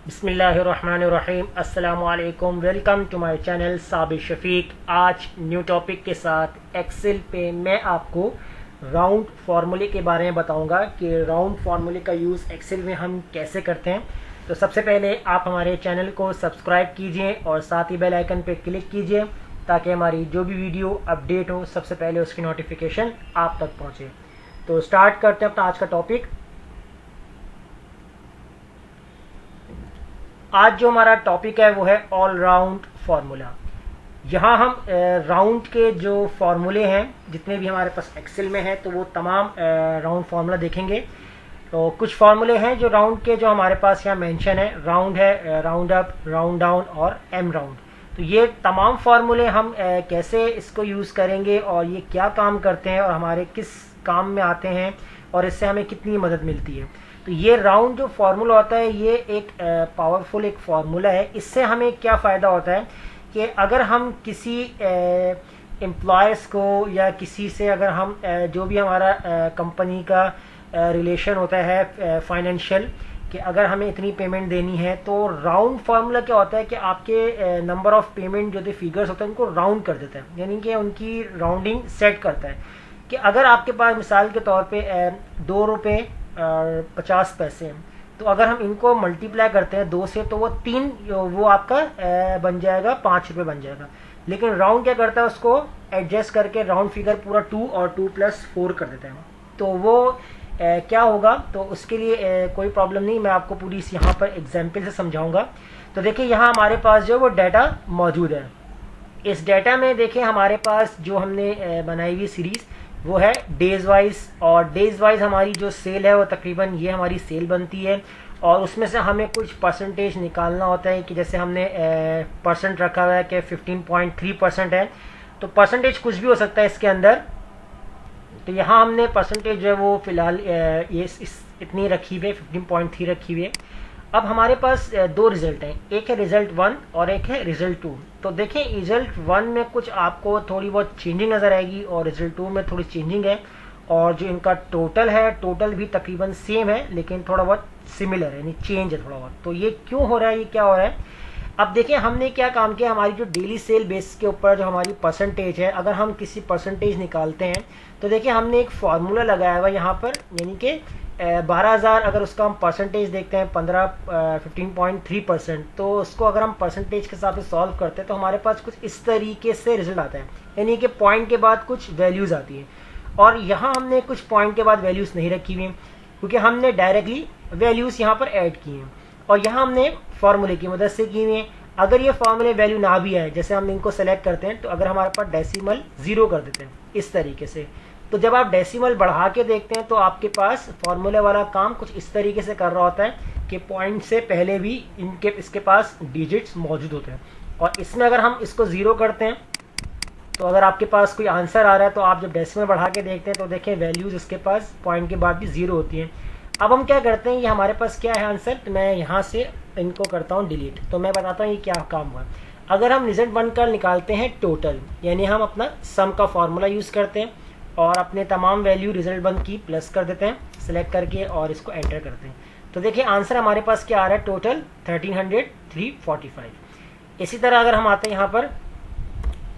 बिस्मिल्लाहिर्रहमानिर्रहीम। अस्सलामुअलैकुम। Welcome to my channel Sabir Shafiq. आज न्यू टॉपिक के साथ एक्सेल पे मैं आपको राउंड फार्मूले के बारे में बताऊंगा कि राउंड फार्मूले का यूज़ एक्सेल में हम कैसे करते हैं। तो सबसे पहले आप हमारे चैनल को सब्सक्राइब कीजिए और साथ ही बेल आइकन पे क्लिक कीजिए ताकि हमारी जो भी वीडियो अपडेट हो सबसे पहले उसकी नोटिफिकेशन आप तक पहुँचे। तो स्टार्ट करते हैं अपना आज का टॉपिक। आज जो हमारा टॉपिक है वो है ऑल राउंड फार्मूला। यहाँ हम राउंड के जो फार्मूले हैं जितने भी हमारे पास एक्सेल में हैं तो वो तमाम राउंड फार्मूला देखेंगे। तो कुछ फार्मूले हैं जो राउंड के जो हमारे पास यहाँ मेंशन है। राउंड है, राउंड अप, राउंड डाउन और एम राउंड। तो ये तमाम फार्मूले हम कैसे इसको यूज़ करेंगे और ये क्या काम करते हैं और हमारे किस काम में आते हैं और इससे हमें कितनी मदद मिलती है। तो ये राउंड जो फार्मूला होता है ये एक पावरफुल एक फार्मूला है। इससे हमें क्या फ़ायदा होता है कि अगर हम किसी एम्प्लॉयज़ को या किसी से अगर हम जो भी हमारा कंपनी का रिलेशन होता है फाइनेंशियल कि अगर हमें इतनी पेमेंट देनी है तो राउंड फार्मूला क्या होता है कि आपके नंबर ऑफ पेमेंट जो फिगर्स होते हैं उनको राउंड कर देता है, यानी कि उनकी राउंडिंग सेट करता है कि अगर आपके पास मिसाल के तौर पे 2 रुपये 50 पैसे हैं तो अगर हम इनको मल्टीप्लाई करते हैं 2 से तो वो 3 वो आपका बन जाएगा 5 रुपये बन जाएगा। लेकिन राउंड क्या करता है उसको एडजस्ट करके राउंड फिगर पूरा 2 और 2 + 4 कर देता है। तो वो क्या होगा तो उसके लिए कोई प्रॉब्लम नहीं, मैं आपको पूरी यहाँ पर एग्जाम्पल से समझाऊंगा। तो देखिए यहाँ हमारे पास जो वो डाटा मौजूद है। इस डाटा में देखें हमारे पास जो हमने बनाई हुई सीरीज़ वो है डेज वाइज, और डेज वाइज हमारी जो सेल है वो तकरीबन ये हमारी सेल बनती है और उसमें से हमें कुछ परसेंटेज निकालना होता है कि जैसे हमने परसेंट रखा हुआ है कि 15.3% है तो परसेंटेज कुछ भी हो सकता है इसके अंदर। तो यहाँ हमने परसेंटेज जो है वो फ़िलहाल ये इतनी रखी हुई है, 15.3 रखी हुई है। अब हमारे पास 2 रिज़ल्ट हैं, एक है रिज़ल्ट 1 और एक है रिज़ल्ट 2। तो देखें रिज़ल्ट 1 में कुछ आपको थोड़ी बहुत चेंजिंग नज़र आएगी और रिज़ल्ट 2 में थोड़ी चेंजिंग है और जो इनका टोटल है टोटल भी तकरीबन सेम है लेकिन थोड़ा बहुत सिमिलर है, यानी चेंज है थोड़ा बहुत। तो ये क्यों हो रहा है, ये क्या हो रहा है। अब देखिए हमने क्या काम किया, हमारी जो डेली सेल बेस के ऊपर जो हमारी परसेंटेज है अगर हम किसी परसेंटेज निकालते हैं तो देखिए हमने एक फार्मूला लगाया हुआ यहाँ पर, यानी कि 12,000 अगर उसका हम परसेंटेज देखते हैं 15.3%, तो उसको अगर हम परसेंटेज के हिसाब से सॉल्व करते हैं तो हमारे पास कुछ इस तरीके से रिजल्ट आता है, यानी कि पॉइंट के बाद कुछ वैल्यूज़ आती हैं। और यहाँ हमने कुछ पॉइंट के बाद वैल्यूज़ नहीं रखी हुई हैं क्योंकि हमने डायरेक्टली वैल्यूज़ यहाँ पर ऐड की हैं और यहाँ हमने फार्मूले की मदद से की हुई हैं। अगर ये फार्मूले वैल्यू ना भी आए, जैसे हम इनको सेलेक्ट करते हैं तो अगर हमारे पास डेसिमल 0 कर देते हैं इस तरीके से, तो जब आप डेसिमल बढ़ा के देखते हैं तो आपके पास फार्मूले वाला काम कुछ इस तरीके से कर रहा होता है कि पॉइंट से पहले भी इसके पास डिजिट्स मौजूद होते हैं। और इसमें अगर हम इसको 0 करते हैं तो अगर आपके पास कोई आंसर आ रहा है तो आप जब डेसिमल बढ़ा के देखते हैं तो देखें वैल्यूज़ इसके पास पॉइंट के बाद भी 0 होती हैं। अब हम क्या करते हैं, ये हमारे पास क्या है आंसर, तो मैं यहाँ से इनको करता हूँ डिलीट। तो मैं बताता हूँ ये क्या काम हुआ। अगर हम रिजल्ट 1 का निकालते हैं टोटल, यानी हम अपना सम का फार्मूला यूज़ करते हैं और अपने तमाम वैल्यू रिजल्ट 1 की प्लस कर देते हैं सेलेक्ट करके और इसको एंटर करते हैं। तो देखिए आंसर हमारे पास क्या आ रहा है, टोटल 1345। इसी तरह अगर हम आते हैं यहाँ पर,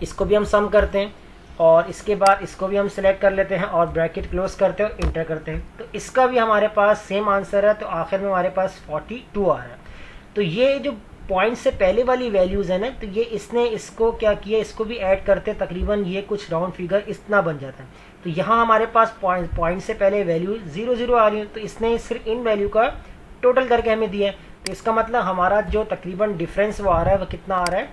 इसको भी हम सम करते हैं और इसके बाद इसको भी हम सेलेक्ट कर लेते हैं और ब्रैकेट क्लोज करते हैं और इंटर करते हैं, तो इसका भी हमारे पास सेम आंसर है। तो आखिर में हमारे पास 42 आ रहा है। तो ये जो पॉइंट से पहले वाली वैल्यूज़ है ना, तो ये इसने इसको क्या किया, इसको भी ऐड करते तकरीबन ये कुछ राउंड फिगर इतना बन जाता है। तो यहाँ हमारे पास पॉइंट से पहले वैल्यू 0 आ रही है तो इसने सिर्फ इन वैल्यू का टोटल करके हमें दिया है। तो इसका मतलब हमारा जो तकरीबन डिफरेंस वो आ रहा है वो कितना आ रहा है,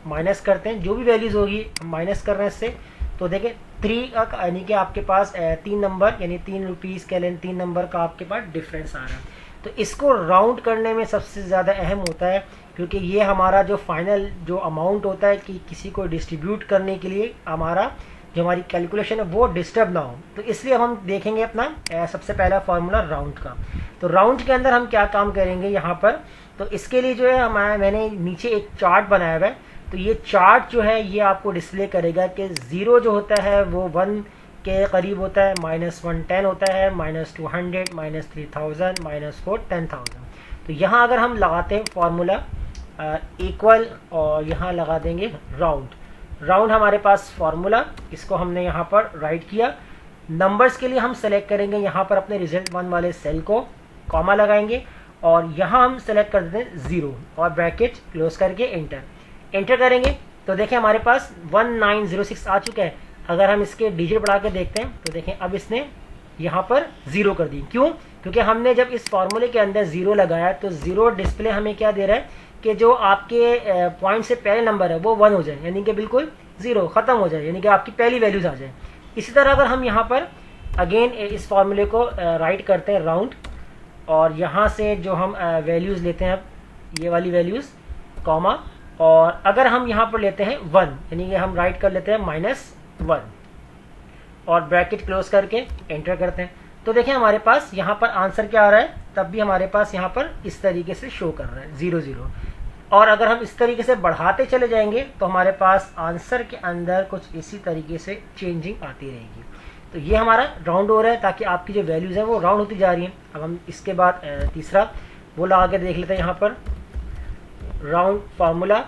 माइनस करते हैं जो भी वैल्यूज़ होगी माइनस कर रहे हैं इससे। तो देखें 3 का यानी कि आपके पास 3 नंबर यानी 3 रुपीज़ के लिए 3 नंबर का आपके पास डिफरेंस आ रहा है। तो इसको राउंड करने में सबसे ज़्यादा अहम होता है क्योंकि ये हमारा जो फाइनल जो अमाउंट होता है कि किसी को डिस्ट्रीब्यूट करने के लिए हमारा जो हमारी कैलकुलेशन है वो डिस्टर्ब ना हो। तो इसलिए अब हम देखेंगे अपना सबसे पहला फार्मूला राउंड का। तो राउंड के अंदर हम क्या काम करेंगे यहाँ पर, तो इसके लिए जो है मैंने नीचे एक चार्ट बनाया हुआ है। तो ये चार्ट जो है ये आपको डिस्प्ले करेगा कि 0 जो होता है वो 1 के करीब होता है, -1 10 होता है, -200, -3000, -4 10,000। तो यहाँ अगर हम लगाते हैं फॉर्मूला इक्वल और यहाँ लगा देंगे राउंड हमारे पास फॉर्मूला, इसको हमने यहाँ पर राइट किया। नंबर्स के लिए हम सेलेक्ट करेंगे यहाँ पर अपने रिजल्ट 1 वाले सेल को, कॉमा लगाएंगे और यहाँ हम सेलेक्ट कर देते हैं 0 और ब्रैकेट क्लोज करके एंटर करेंगे। तो देखें हमारे पास 1906 आ चुका है। अगर हम इसके डिजिट बढ़ा के देखते हैं तो देखें अब इसने यहाँ पर 0 कर दी। क्यों? क्योंकि हमने जब इस फॉर्मूले के अंदर 0 लगाया तो 0 डिस्प्ले हमें क्या दे रहा है कि जो आपके पॉइंट से पहले नंबर है वो 1 हो जाए, यानी कि बिल्कुल 0 खत्म हो जाए, यानी कि आपकी पहली वैल्यूज आ जाए। इसी तरह अगर हम यहाँ पर अगेन इस फॉर्मूले को राइट करते हैं राउंड और यहाँ से जो हम वैल्यूज़ लेते हैं ये वाली वैल्यूज़ कॉमा, और अगर हम यहाँ पर लेते हैं 1 यानी कि हम राइट कर लेते हैं -1 और ब्रैकेट क्लोज करके एंटर करते हैं। तो देखें हमारे पास यहाँ पर आंसर क्या आ रहा है, तब भी हमारे पास यहाँ पर इस तरीके से शो कर रहा है 0 0। और अगर हम इस तरीके से बढ़ाते चले जाएंगे तो हमारे पास आंसर के अंदर कुछ इसी तरीके से चेंजिंग आती रहेगी। तो ये हमारा राउंड हो रहा है ताकि आपकी जो वैल्यूज़ हैं वो राउंड होती जा रही हैं। अब हम इसके बाद तीसरा वो लगा के देख लेते हैं। यहाँ पर राउंड फार्मूला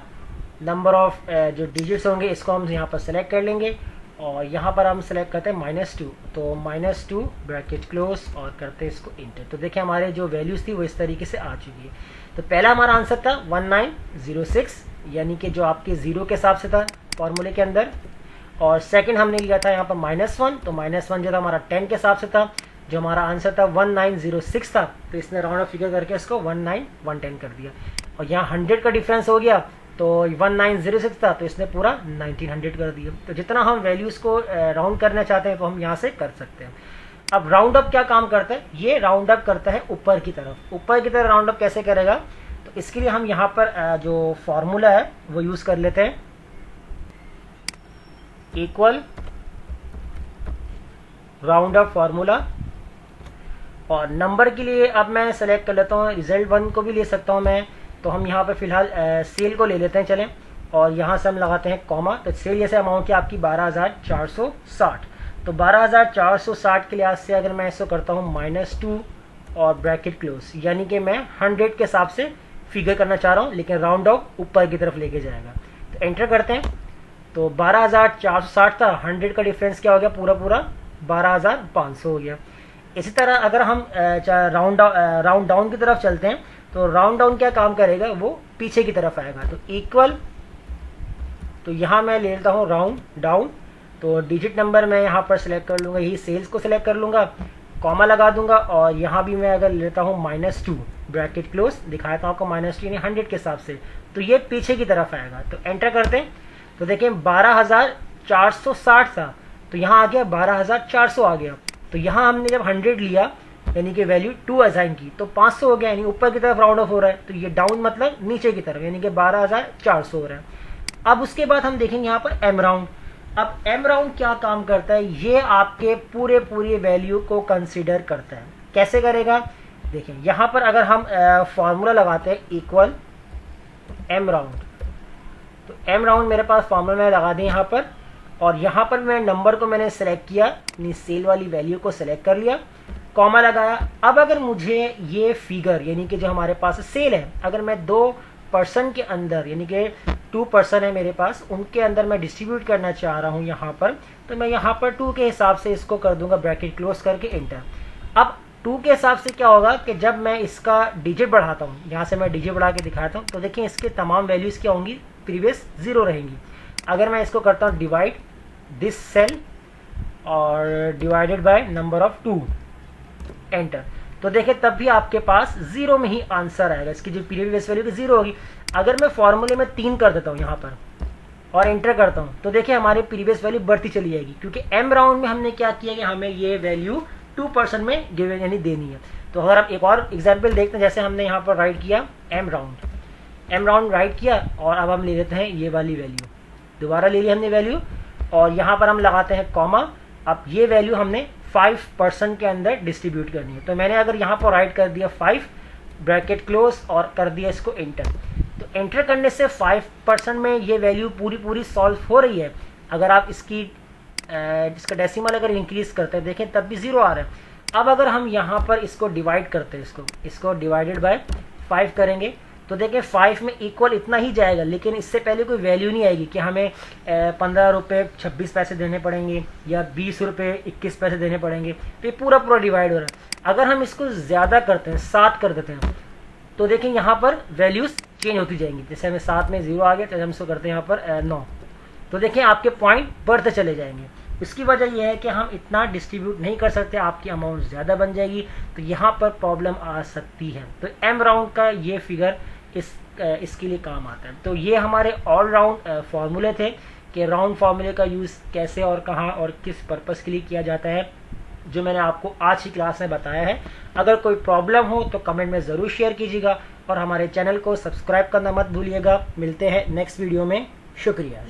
नंबर ऑफ जो डिजिट्स होंगे इसको हम यहाँ पर सेलेक्ट कर लेंगे और यहाँ पर हम सेलेक्ट करते हैं -2, तो -2 ब्रैकेट क्लोज और करते हैं इसको इंटर। तो देखिए हमारे जो वैल्यूज़ थी वो इस तरीके से आ चुकी है। तो पहला हमारा आंसर था 1906 यानी कि जो आपके 0 के हिसाब से था फॉर्मूले के अंदर, और सेकंड हमने लिया था यहाँ पर -1, तो -1 जो था हमारा 10 के हिसाब से था। जो हमारा आंसर था 1906 था, तो इसने राउंड ऑफ फिगर करके इसको 19110 कर दिया। और यहाँ 100 का डिफरेंस हो गया, तो 1906 था तो इसने पूरा 1900 कर दिया। तो जितना हम वैल्यूज़ को राउंड करना चाहते हैं तो हम यहाँ से कर सकते हैं। अब राउंड अप क्या काम करता है, ये राउंड अप करता है ऊपर की तरफ राउंड अप कैसे करेगा, तो इसके लिए हम यहाँ पर जो फॉर्मूला है वो यूज़ कर लेते हैं इक्वल राउंड अप फॉर्मूला। और नंबर के लिए अब मैं सेलेक्ट कर लेता हूँ रिजल्ट 1 को भी ले सकता हूँ मैं, तो हम यहाँ पर फिलहाल सेल को ले लेते हैं चलें, और यहाँ से हम लगाते हैं कॉमा। तो सेल जैसे अमाउंट की आपकी 12460, तो 12460 के लिहाज से अगर मैं इसको करता हूँ -2 और ब्रैकेट क्लोज, यानी कि मैं 100 के हिसाब से फिगर करना चाह रहा हूँ लेकिन राउंड ऑफ ऊपर की तरफ लेके जाएगा। तो एंटर करते हैं, तो 12460 था, 100 का डिफरेंस क्या हो गया, पूरा 12500 हो गया। इसी तरह अगर हम राउंड डाउन की तरफ चलते हैं तो राउंड डाउन क्या काम करेगा, वो पीछे की तरफ आएगा। तो इक्वल, तो यहाँ मैं ले लेता हूँ राउंड डाउन, तो डिजिट नंबर मैं यहाँ पर सेलेक्ट कर लूँगा, यही सेल्स को सेलेक्ट कर लूँगा, कॉमा लगा दूंगा, और यहाँ भी मैं अगर लेता हूँ -2 ब्रैकेट क्लोज, दिखाता हूँ आपको -2 यानी 100 के हिसाब से, तो ये पीछे की तरफ आएगा। तो एंटर करते हैं, तो देखें 12460 था, तो यहाँ आ गया 12400 आ गया। तो यहाँ हमने जब 100 लिया यानी कि वैल्यू 2 असाइन की तो 500 हो गया, यानी ऊपर की तरफ राउंड ऑफ हो रहा है। तो ये डाउन मतलब नीचे की तरफ, यानी कि 12400 हो रहा है। अब उसके बाद हम देखेंगे यहाँ पर एम राउंड। अब एम राउंड क्या काम करता है, ये आपके पूरे वैल्यू को कंसीडर करता है। कैसे करेगा, देखें यहाँ पर अगर हम फॉर्मूला लगाते हैं इक्वल एम राउंड, तो एम राउंड मेरे पास फॉर्मूला में लगा दें यहाँ पर, और यहाँ पर मैं नंबर को मैंने सेलेक्ट किया, अपनी सेल वाली वैल्यू को सेलेक्ट कर लिया, कॉमा लगाया। अब अगर मुझे ये फिगर यानी कि जो हमारे पास सेल है, अगर मैं 2% के अंदर यानी कि 2% है मेरे पास, उनके अंदर मैं डिस्ट्रीब्यूट करना चाह रहा हूँ यहाँ पर, तो मैं यहाँ पर 2 के हिसाब से इसको कर दूंगा ब्रैकेट क्लोज करके एंटर। अब 2 के हिसाब से क्या होगा कि जब मैं इसका डिजिट बढ़ाता हूँ, यहाँ से मैं डिजिट बढ़ा के दिखाता हूँ, तो देखिए इसके तमाम वैल्यूज़ क्या होंगी, प्रीवियस 0 रहेंगी। अगर मैं इसको करता हूँ डिवाइड दिस सेल और divided by number of 2 enter, तो देखिए तब भी आपके पास 0 में ही आंसर आएगा, इसकी जो प्रीवियस वैल्यू की 0 होगी। अगर मैं फॉर्मूले में 3 कर देता हूँ यहाँ पर और एंटर करता हूँ, तो देखिए हमारी प्रीवियस वैल्यू बढ़ती चली जाएगी, क्योंकि एम राउंड में हमने क्या किया कि हमें ये वैल्यू 2% में गिवन यानी देनी है। तो अगर आप एक और एग्जाम्पल देखते हैं, जैसे हमने यहाँ पर राइट किया एम राउंड राइट किया, और अब हम ले लेते हैं ये वाली वैल्यू, दोबारा ले ली हमने वैल्यू, और यहाँ पर हम लगाते हैं कॉमा। अब ये वैल्यू हमने 5% के अंदर डिस्ट्रीब्यूट करनी है, तो मैंने अगर यहाँ पर राइट कर दिया 5 ब्रैकेट क्लोज और कर दिया इसको एंटर, तो एंटर करने से 5% में ये वैल्यू पूरी सॉल्व हो रही है। अगर आप इसका डेसिमल अगर इंक्रीज करते हैं, देखें तब भी 0 आ रहा है। अब अगर हम यहाँ पर इसको डिवाइड करते हैं, इसको डिवाइडेड बाय 5 करेंगे तो देखिए 5 में इक्वल इतना ही जाएगा, लेकिन इससे पहले कोई वैल्यू नहीं आएगी कि हमें 15 रुपये 26 पैसे देने पड़ेंगे या 20 रुपये 21 पैसे देने पड़ेंगे। तो ये पूरा पूरा डिवाइड हो रहा है। अगर हम इसको ज़्यादा करते हैं, 7 कर देते हैं, तो देखें यहाँ पर वैल्यूज़ चेंज होती जाएंगी। जैसे हमें 7 में 0 आ गया तो हम इसको करते हैं यहाँ पर 9, तो देखें आपके पॉइंट बढ़ते चले जाएंगे। इसकी वजह यह है कि हम इतना डिस्ट्रीब्यूट नहीं कर सकते, आपकी अमाउंट ज़्यादा बन जाएगी, तो यहाँ पर प्रॉब्लम आ सकती है। तो एम राउंड का ये फिगर इसके लिए काम आता है। तो ये हमारे ऑल राउंड फार्मूले थे कि राउंड फार्मूले का यूज़ कैसे और कहाँ और किस पर्पज़ के लिए किया जाता है, जो मैंने आपको आज की क्लास में बताया है। अगर कोई प्रॉब्लम हो तो कमेंट में ज़रूर शेयर कीजिएगा और हमारे चैनल को सब्सक्राइब करना मत भूलिएगा। मिलते हैं नेक्स्ट वीडियो में। शुक्रिया।